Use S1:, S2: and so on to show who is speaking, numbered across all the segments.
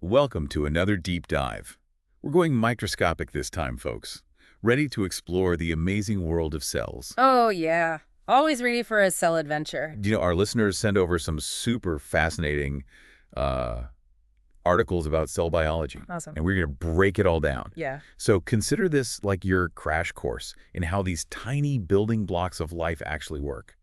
S1: Welcome to another deep dive. We're going microscopic this time, folks. Ready to explore the amazing world of cells.
S2: Oh, yeah. Always ready for a cell adventure.
S1: Our listeners send over some super fascinating uh, articles about cell biology.
S2: Awesome.
S1: And we're going to break it all down.
S2: Yeah.
S1: So consider this like your crash course in how these tiny building blocks of life actually work.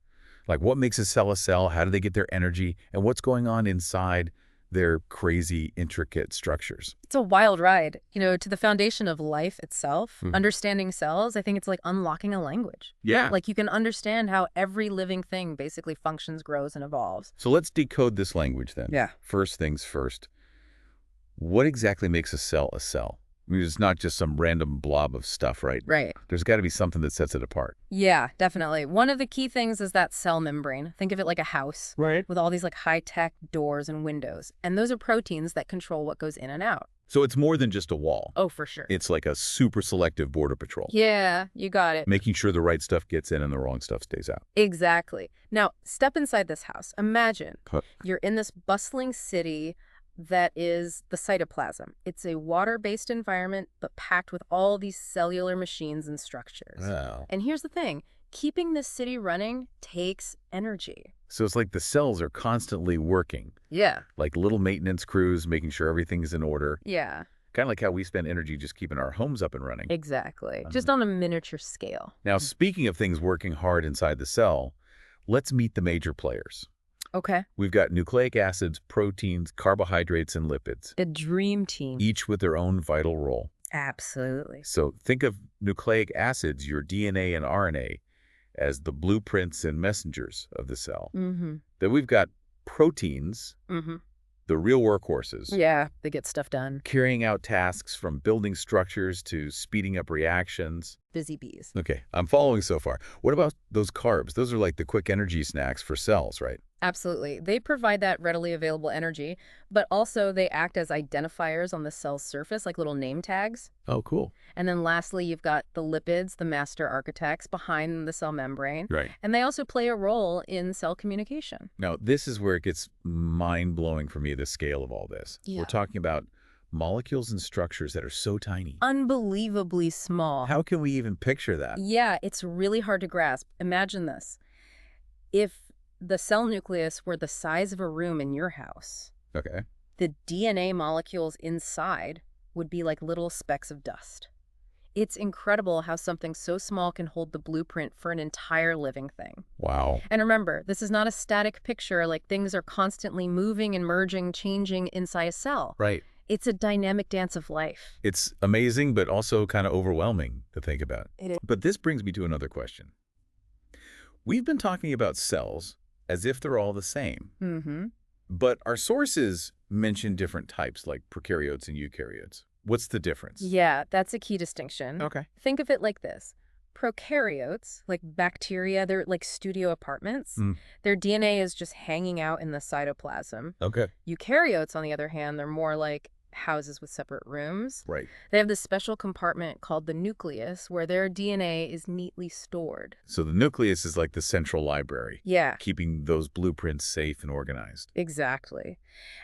S1: Like what makes a cell, how do they get their energy, and what's going on inside their crazy, intricate structures.
S2: It's a wild ride. To the foundation of life itself,
S1: Mhm.
S2: understanding cells, I think it's like unlocking a language.
S1: Yeah.
S2: Like you can understand how every living thing basically functions, grows, and evolves.
S1: So let's decode this language then.
S2: Yeah.
S1: First things first. What exactly makes a cell a cell? I mean, it's not just some random blob of stuff, right?
S2: Right.
S1: There's got to be something that sets it apart.
S2: Yeah, definitely. One of the key things is that cell membrane. Think of it like a house
S1: Right.
S2: with all these like high-tech doors and windows. And those are proteins that control what goes in and out.
S1: So it's more than just a wall.
S2: Oh, for sure.
S1: It's like a super selective border patrol.
S2: Yeah, you got it.
S1: Making sure the right stuff gets in and the wrong stuff stays out.
S2: Exactly. Now, step inside this house. Imagine
S1: Huh.
S2: you're in this bustling city that is the cytoplasm. It's a water-based environment, but packed with all these cellular machines and structures.
S1: Wow.
S2: And here's the thing. Keeping this city running takes energy.
S1: So it's like the cells are constantly working,
S2: Yeah.
S1: like little maintenance crews, making sure everything's in order.
S2: Yeah,
S1: Kind of like how we spend energy just keeping our homes up and running.
S2: exactly. Just on a miniature scale.
S1: Now, speaking of things working hard inside the cell, let's meet the major players.
S2: Okay.
S1: We've got nucleic acids, proteins, carbohydrates, and lipids,
S2: A dream team.
S1: each with their own vital role.
S2: Absolutely.
S1: So think of nucleic acids, your DNA and RNA, as the blueprints and messengers of the cell.
S2: Mm-hmm.
S1: Then we've got proteins,
S2: Mm-hmm.
S1: the real workhorses,
S2: Yeah, they get stuff done.
S1: carrying out tasks from building structures to speeding up reactions.
S2: Busy bees.
S1: Okay, I'm following so far. What about those carbs? Those are like the quick energy snacks for cells, right?
S2: Absolutely. They provide that readily available energy, but also they act as identifiers on the cell's surface, like little name tags.
S1: Oh, cool.
S2: And then lastly, you've got the lipids, the master architects behind the cell membrane.
S1: Right.
S2: And they also play a role in cell communication.
S1: Now, this is where it gets mind-blowing for me, the scale of all this.
S2: Yeah.
S1: We're talking about molecules and structures that are so tiny.
S2: Unbelievably small.
S1: How can we even picture that?
S2: Yeah, it's really hard to grasp. Imagine this. If the cell nucleus were the size of a room in your house,
S1: Okay.
S2: the DNA molecules inside would be like little specks of dust. It's incredible how something so small can hold the blueprint for an entire living thing.
S1: Wow.
S2: And remember, this is not a static picture, like things are constantly moving and merging, changing inside a cell.
S1: Right.
S2: It's a dynamic dance of life.
S1: It's amazing, but also kind of overwhelming to think about.
S2: It is.
S1: But this brings me to another question. We've been talking about cells as if they're all the same,
S2: Mm-hmm.
S1: but our sources mention different types like prokaryotes and eukaryotes. What's the difference?
S2: Yeah, that's a key distinction.
S1: Okay.
S2: Think of it like this. Prokaryotes, like bacteria, they're like studio apartments.
S1: Mm.
S2: Their DNA is just hanging out in the cytoplasm.
S1: Okay.
S2: Eukaryotes, on the other hand, they're more like houses with separate rooms.
S1: Right.
S2: They have this special compartment called the nucleus where their DNA is neatly stored.
S1: So the nucleus is like the central library,
S2: Yeah,
S1: keeping those blueprints safe and organized.
S2: exactly.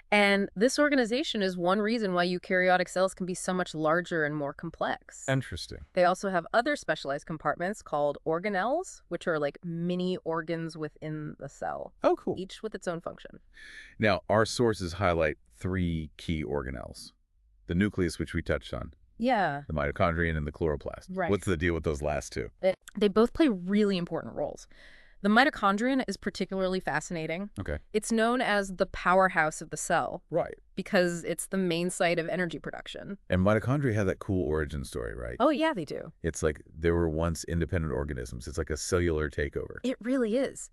S2: And this organization is one reason why eukaryotic cells can be so much larger and more complex.
S1: Interesting.
S2: They also have other specialized compartments called organelles, which are like mini organs within the cell,
S1: Oh, cool.
S2: each with its own function.
S1: Now, our sources highlight three key organelles. The nucleus, which we touched on,
S2: Yeah,
S1: the mitochondrion, and the chloroplast.
S2: Right.
S1: What's the deal with those last two?
S2: they both play really important roles. The mitochondrion is particularly fascinating.
S1: Okay.
S2: It's known as the powerhouse of the cell
S1: Right.
S2: because it's the main site of energy production.
S1: And mitochondria have that cool origin story, right?
S2: Oh, yeah, they do.
S1: It's like there were once independent organisms. It's like a cellular takeover.
S2: It really is.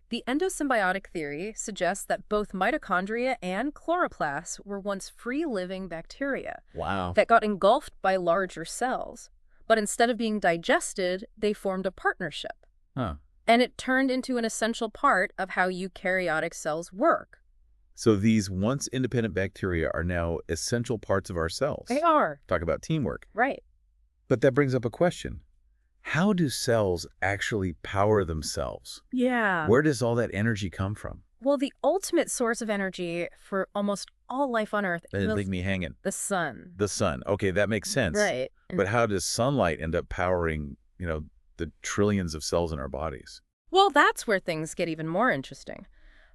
S2: The endosymbiotic theory suggests that both mitochondria and chloroplasts were once free-living bacteria
S1: Wow.
S2: that got engulfed by larger cells. But instead of being digested, they formed a partnership.
S1: Huh.
S2: And it turned into an essential part of how eukaryotic cells work.
S1: So these once independent bacteria are now essential parts of our cells.
S2: They are.
S1: Talk about teamwork.
S2: Right.
S1: But that brings up a question. How do cells actually power themselves?
S2: Yeah.
S1: Where does all that energy come from?
S2: Well, the ultimate source of energy for almost all life on Earth
S1: They leave
S2: is
S1: me hanging.
S2: the sun.
S1: The sun. Okay, that makes sense.
S2: Right.
S1: But how does sunlight end up powering, the trillions of cells in our bodies?
S2: Well, that's where things get even more interesting.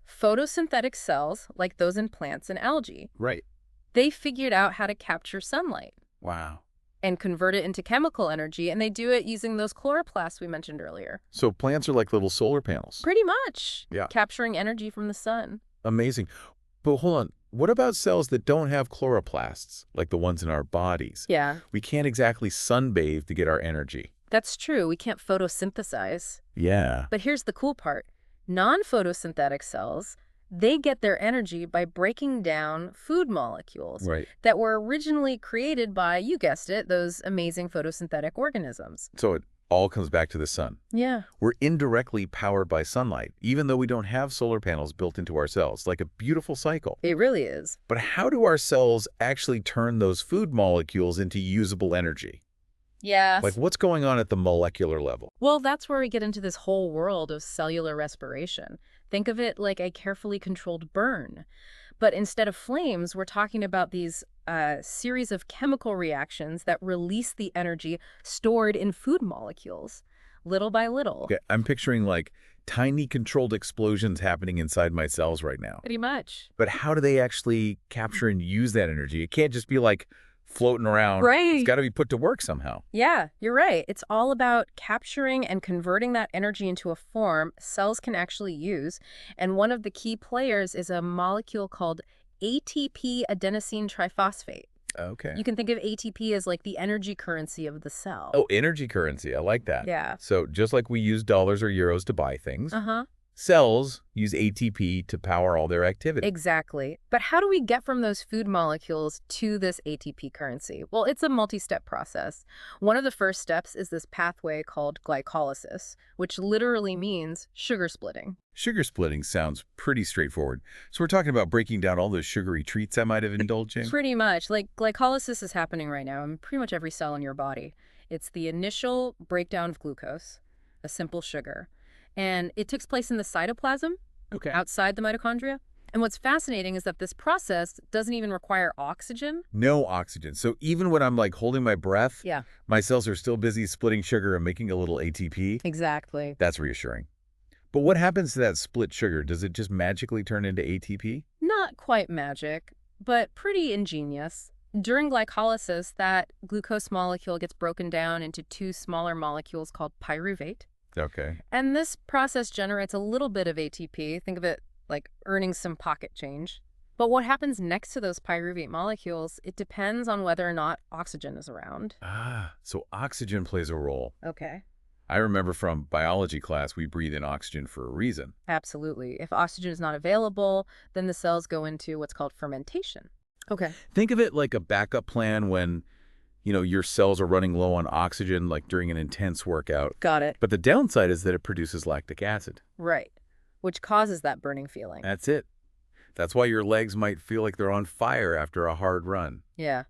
S2: Photosynthetic cells, like those in plants and algae,
S1: Right.
S2: they figured out how to capture sunlight
S1: Wow.
S2: and convert it into chemical energy, and they do it using those chloroplasts we mentioned earlier.
S1: So plants are like little solar panels.
S2: Pretty much.
S1: Yeah.
S2: Capturing energy from the sun.
S1: Amazing. But hold on. What about cells that don't have chloroplasts, like the ones in our bodies?
S2: Yeah,
S1: We can't exactly sunbathe to get our energy.
S2: that's true. We can't photosynthesize.
S1: Yeah.
S2: But here's the cool part. Non-photosynthetic cells, they get their energy by breaking down food molecules
S1: Right.
S2: that were originally created by, you guessed it, those amazing photosynthetic organisms.
S1: So it all comes back to the sun.
S2: Yeah.
S1: We're indirectly powered by sunlight, even though we don't have solar panels built into our cells, like a beautiful cycle.
S2: It really is.
S1: But how do our cells actually turn those food molecules into usable energy?
S2: Yeah.
S1: Like what's going on at the molecular level?
S2: Well, that's where we get into this whole world of cellular respiration. Think of it like a carefully controlled burn. But instead of flames, we're talking about these series of chemical reactions that release the energy stored in food molecules, little by little.
S1: Okay, I'm picturing like tiny controlled explosions happening inside my cells right now.
S2: Pretty much.
S1: But how do they actually capture and use that energy? It can't just be like floating around.
S2: Right.
S1: It's got to be put to work somehow.
S2: Yeah, you're right. It's all about capturing and converting that energy into a form cells can actually use. And one of the key players is a molecule called ATP adenosine triphosphate.
S1: Okay.
S2: You can think of ATP as like the energy currency of the cell.
S1: Oh, energy currency. I like that.
S2: Yeah.
S1: So just like we use dollars or euros to buy things,
S2: Uh-huh.
S1: cells use ATP to power all their activity.
S2: Exactly. But how do we get from those food molecules to this ATP currency? Well, it's a multi-step process. One of the first steps is this pathway called glycolysis, which literally means sugar splitting.
S1: Sugar splitting sounds pretty straightforward. So we're talking about breaking down all those sugary treats I might have indulged in?
S2: Pretty much. Like glycolysis is happening right now in pretty much every cell in your body. It's the initial breakdown of glucose, a simple sugar. And it takes place in the cytoplasm,
S1: Okay.
S2: outside the mitochondria. And what's fascinating is that this process doesn't even require oxygen.
S1: No oxygen. So even when I'm like holding my breath,
S2: Yeah,
S1: my cells are still busy splitting sugar and making a little ATP.
S2: exactly.
S1: That's reassuring. But what happens to that split sugar? Does it just magically turn into ATP?
S2: Not quite magic, but pretty ingenious. During glycolysis, that glucose molecule gets broken down into two smaller molecules called pyruvate.
S1: Okay.
S2: And this process generates a little bit of ATP. Think of it like earning some pocket change. But what happens next to those pyruvate molecules, it depends on whether or not oxygen is around.
S1: Ah, so oxygen plays a role.
S2: Okay.
S1: I remember from biology class, we breathe in oxygen for a reason.
S2: Absolutely. If oxygen is not available, then the cells go into what's called fermentation. Okay.
S1: Think of it like a backup plan when, your cells are running low on oxygen, like during an intense workout.
S2: Got it.
S1: But the downside is that it produces lactic acid.
S2: Right. Which causes that burning feeling.
S1: That's it. That's why your legs might feel like they're on fire after a hard run.
S2: Yeah.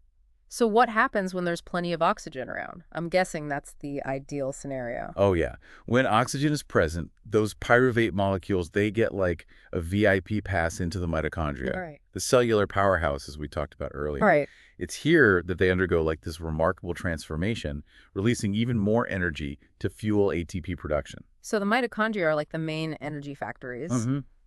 S2: So what happens when there's plenty of oxygen around? I'm guessing that's the ideal scenario.
S1: Oh, yeah. When oxygen is present, those pyruvate molecules, they get like a VIP pass into the mitochondria.
S2: All right.
S1: The cellular powerhouse, as we talked about earlier.
S2: All right.
S1: It's here that they undergo like this remarkable transformation, releasing even more energy to fuel ATP production.
S2: So the mitochondria are like the main energy factories,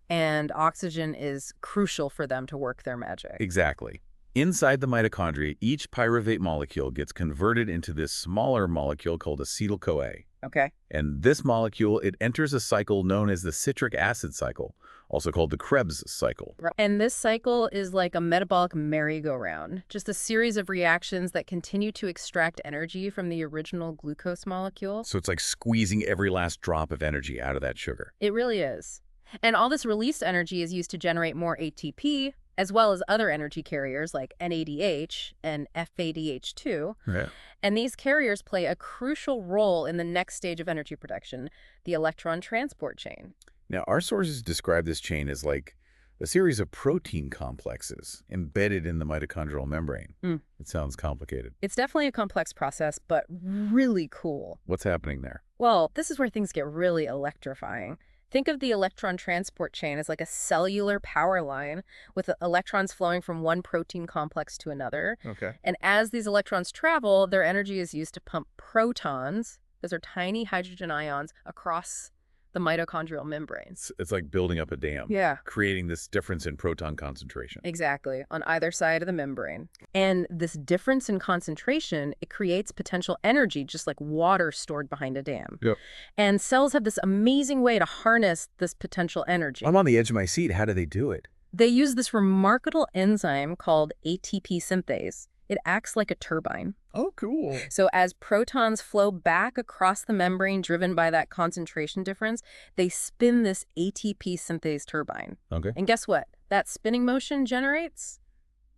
S2: and oxygen is crucial for them to work their magic.
S1: Exactly. Inside the mitochondria, each pyruvate molecule gets converted into this smaller molecule called acetyl-CoA.
S2: Okay.
S1: And this molecule, it enters a cycle known as the citric acid cycle, also called the Krebs cycle.
S2: And this cycle is like a metabolic merry-go-round, just a series of reactions that continue to extract energy from the original glucose molecule.
S1: So it's like squeezing every last drop of energy out of that sugar.
S2: It really is. And all this released energy is used to generate more ATP, as well as other energy carriers like NADH and FADH2.
S1: Yeah.
S2: And these carriers play a crucial role in the next stage of energy production, the electron transport chain.
S1: Now, our sources describe this chain as like a series of protein complexes embedded in the mitochondrial membrane.
S2: Mm.
S1: It sounds complicated.
S2: It's definitely a complex process, but really cool.
S1: What's happening there?
S2: Well, this is where things get really electrifying. Think of the electron transport chain as like a cellular power line with electrons flowing from one protein complex to another.
S1: Okay.
S2: And as these electrons travel, their energy is used to pump protons, those are tiny hydrogen ions, across the mitochondrial membranes.
S1: It's like building up a dam,
S2: Yeah.
S1: creating this difference in proton concentration.
S2: Exactly, on either side of the membrane. And this difference in concentration, it creates potential energy, just like water stored behind a dam.
S1: Yep.
S2: And cells have this amazing way to harness this potential energy.
S1: I'm on the edge of my seat. How do they do it?
S2: They use this remarkable enzyme called ATP synthase. It acts like a turbine.
S1: Oh, cool.
S2: So as protons flow back across the membrane driven by that concentration difference, they spin this ATP synthase turbine.
S1: Okay.
S2: And guess what? That spinning motion generates,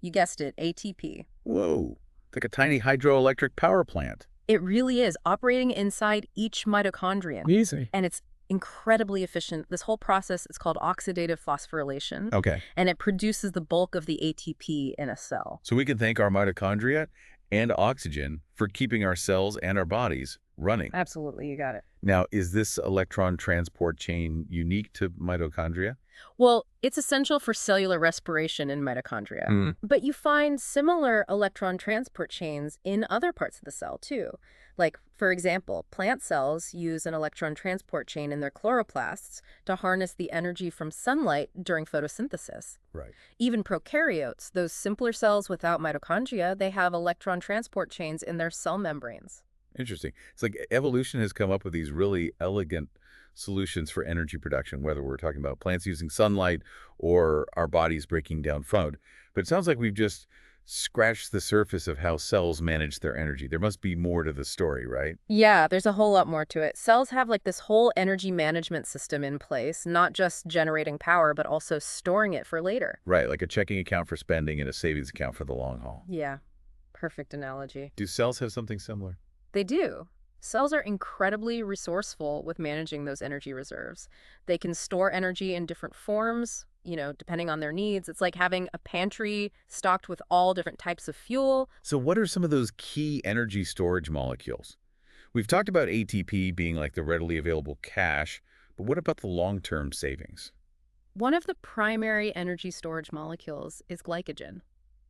S2: you guessed it, ATP.
S1: Whoa. It's like a tiny hydroelectric power plant.
S2: It really is, operating inside each mitochondrion.
S1: Easy.
S2: And it's incredibly efficient. This whole process is called oxidative phosphorylation.
S1: Okay.
S2: And it produces the bulk of the ATP in a cell.
S1: So we can thank our mitochondria and oxygen for keeping our cells and our bodies running.
S2: Absolutely, you got it.
S1: Now, is this electron transport chain unique to mitochondria?
S2: Well, it's essential for cellular respiration in mitochondria. But you find similar electron transport chains in other parts of the cell, too. Like, for example, plant cells use an electron transport chain in their chloroplasts to harness the energy from sunlight during photosynthesis.
S1: Right.
S2: Even prokaryotes, those simpler cells without mitochondria, they have electron transport chains in their cell membranes.
S1: Interesting. It's like evolution has come up with these really elegant solutions for energy production, whether we're talking about plants using sunlight or our bodies breaking down food. But it sounds like we've just scratched the surface of how cells manage their energy. There must be more to the story, right?
S2: Yeah, there's a whole lot more to it. Cells have like this whole energy management system in place, not just generating power, but also storing it for later.
S1: Right, like a checking account for spending and a savings account for the long haul.
S2: Yeah, perfect analogy.
S1: Do cells have something similar?
S2: They do. Cells are incredibly resourceful with managing those energy reserves. They can store energy in different forms, depending on their needs. It's like having a pantry stocked with all different types of fuel.
S1: So what are some of those key energy storage molecules? We've talked about ATP being like the readily available cash, but what about the long-term savings?
S2: One of the primary energy storage molecules is glycogen.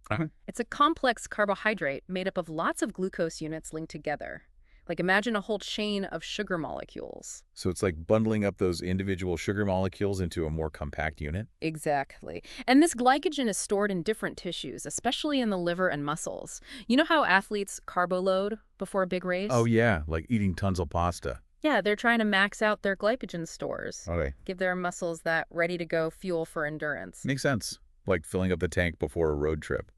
S1: Uh-huh.
S2: It's a complex carbohydrate made up of lots of glucose units linked together. Like imagine a whole chain of sugar molecules.
S1: So it's like bundling up those individual sugar molecules into a more compact unit?
S2: Exactly. And this glycogen is stored in different tissues, especially in the liver and muscles. You know how athletes carbo-load before a big race?
S1: Oh, yeah, like eating tons of pasta.
S2: Yeah, they're trying to max out their glycogen stores.
S1: Okay.
S2: Give their muscles that ready-to-go fuel for endurance.
S1: Makes sense. Like filling up the tank before a road trip.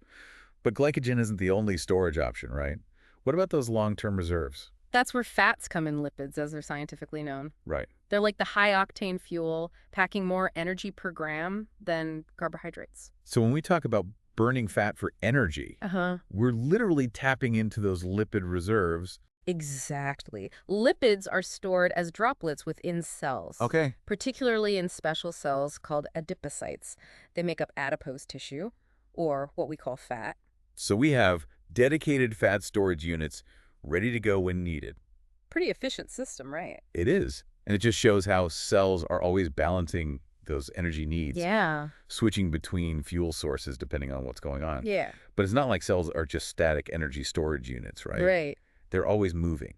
S1: But glycogen isn't the only storage option, right? What about those long-term reserves?
S2: That's where fats come in, lipids, as they're scientifically known.
S1: Right.
S2: They're like the high-octane fuel, packing more energy per gram than carbohydrates.
S1: So when we talk about burning fat for energy, we're literally tapping into those lipid reserves.
S2: Exactly. Lipids are stored as droplets within cells.
S1: Okay.
S2: Particularly in special cells called adipocytes. They make up adipose tissue, or what we call fat.
S1: So we have dedicated fat storage units ready to go when needed.
S2: Pretty efficient system, right?
S1: It is. And it just shows how cells are always balancing those energy needs.
S2: Yeah.
S1: Switching between fuel sources depending on what's going on.
S2: Yeah.
S1: But it's not like cells are just static energy storage units, right?
S2: Right.
S1: They're always moving.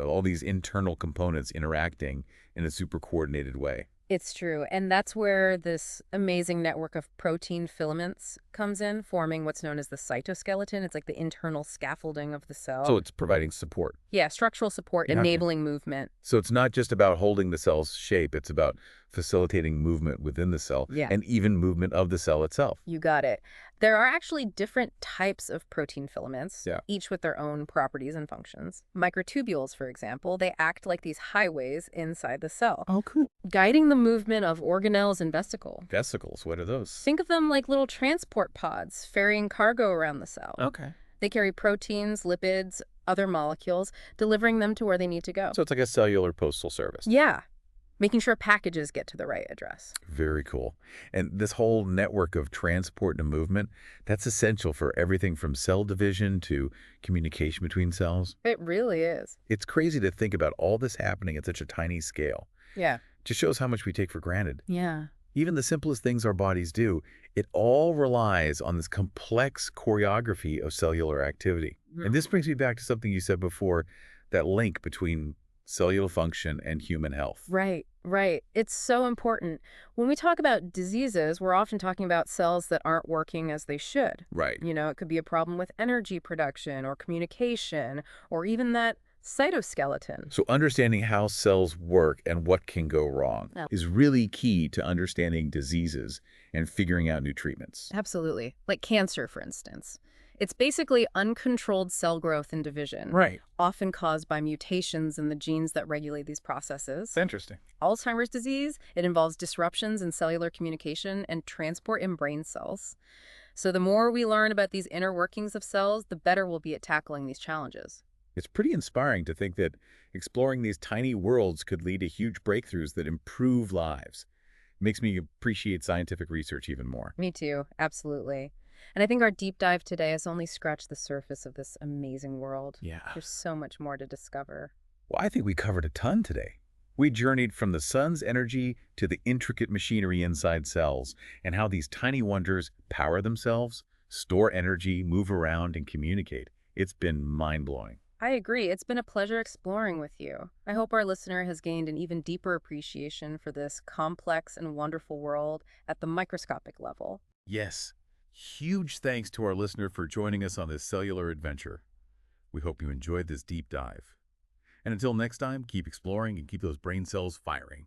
S1: All these internal components interacting in a super coordinated way.
S2: It's true. And that's where this amazing network of protein filaments comes in, forming what's known as the cytoskeleton. It's like the internal scaffolding of the cell.
S1: So it's providing support.
S2: Yeah, structural support,
S1: Yeah.
S2: enabling movement.
S1: So it's not just about holding the cell's shape. It's about facilitating movement within the cell
S2: Yeah.
S1: and even movement of the cell itself.
S2: You got it. There are actually different types of protein filaments,
S1: Yeah.
S2: each with their own properties and functions. Microtubules, for example, they act like these highways inside the cell,
S1: Oh, cool.
S2: guiding the movement of organelles and vesicles.
S1: Vesicles, what are those?
S2: Think of them like little transport pods ferrying cargo around the cell.
S1: Okay.
S2: They carry proteins, lipids, other molecules, delivering them to where they need to go.
S1: So it's like a cellular postal service.
S2: Yeah, making sure packages get to the right address.
S1: Very cool. And this whole network of transport and movement, that's essential for everything from cell division to communication between cells.
S2: It really is.
S1: It's crazy to think about all this happening at such a tiny scale.
S2: Yeah.
S1: Just shows how much we take for granted.
S2: Yeah.
S1: Even the simplest things our bodies do, it all relies on this complex choreography of cellular activity. And this brings me back to something you said before, that link between cellular function and human health.
S2: Right, right. It's so important. When we talk about diseases, we're often talking about cells that aren't working as they should.
S1: Right.
S2: It could be a problem with energy production or communication or even that cytoskeleton.
S1: So understanding how cells work and what can go wrong
S2: Yeah.
S1: is really key to understanding diseases and figuring out new treatments.
S2: Absolutely. Like cancer, for instance. It's basically uncontrolled cell growth and division,
S1: Right.
S2: often caused by mutations in the genes that regulate these processes.
S1: Interesting.
S2: Alzheimer's disease, it involves disruptions in cellular communication and transport in brain cells. So the more we learn about these inner workings of cells, the better we'll be at tackling these challenges.
S1: It's pretty inspiring to think that exploring these tiny worlds could lead to huge breakthroughs that improve lives. Makes me appreciate scientific research even more.
S2: Me too, absolutely. And I think our deep dive today has only scratched the surface of this amazing world.
S1: Yeah.
S2: There's so much more to discover.
S1: Well, I think we covered a ton today. We journeyed from the sun's energy to the intricate machinery inside cells and how these tiny wonders power themselves, store energy, move around, and communicate. It's been mind-blowing.
S2: I agree. It's been a pleasure exploring with you. I hope our listener has gained an even deeper appreciation for this complex and wonderful world at the microscopic level.
S1: Yes. Huge thanks to our listener for joining us on this cellular adventure. We hope you enjoyed this deep dive. And until next time, keep exploring and keep those brain cells firing.